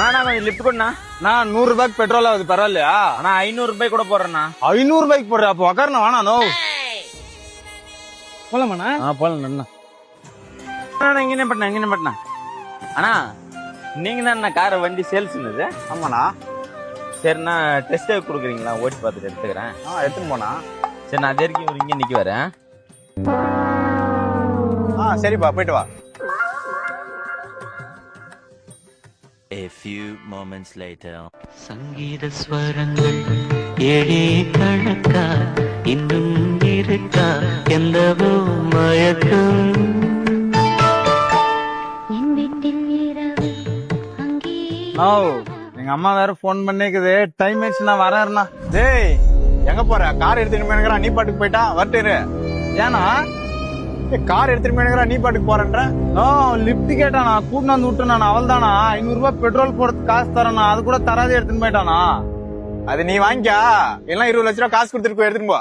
அண்ணா கொஞ்சம் லிஃப்ட் கொடுண்ணா. நான் 100 ரூபாய்க்கு பெட்ரோல் ஆகுது பரவாயில்லையா? அண்ணா 500 ரூபாய் கூட போடுறேண்ணா. 500 ரூபாய்க்கு போடுற அப்போ உக்காரண வேணா நோ போலாமாண்ணா? போலாம் அண்ணா. அண்ணா இங்க என்ன பண்ண அண்ணா நீங்க தான் காரை வண்டி சேல்ஸ்னது? ஆமாண்ணா. சரிண்ணா டெஸ்ட் ட்ரைவ் கொடுக்குறீங்களா? ஓட்டி பார்த்துட்டு எடுத்துக்கிறேன். எடுத்துன்னு போனா. சரி நான் அது வரைக்கும் இங்க நிக்க வரேன். சரிப்பா போயிட்டு வா. A few moments later. சங்கீத ஸ்வரங்கள் ஏழே கணக்கா இன்னும் இருக்கா எந்தவோ மயக்கம். எங்க அம்மா வேற போன் பண்ணிக்குது. டைம் ஆயிடுச்சு, நான் வரேன்னா. டேய் எங்க போற? கார் எடுத்துட்டு போயிருக்கிறா, நீ பாட்டுக்கு போயிட்டா வரட்டு. ஏன்னா கார் எடுத்துட்டு போயிருக்கிறா, நீ பாட்டுக்கு போறேன்ற. லிப்ட் கேட்டானா, கூட்டு வந்து விட்டு நான் அவள் தானா 500 ரூபாய் பெட்ரோல் போடுறதுக்கு காசு தரேனா, அது கூட தராதே எடுத்துட்டு போயிட்டானா. அது நீ வாங்கிக்கா, எல்லாம் 20 லட்சம் ரூபாய் காசு கொடுத்துட்டு போய் எடுத்துட்டு போ.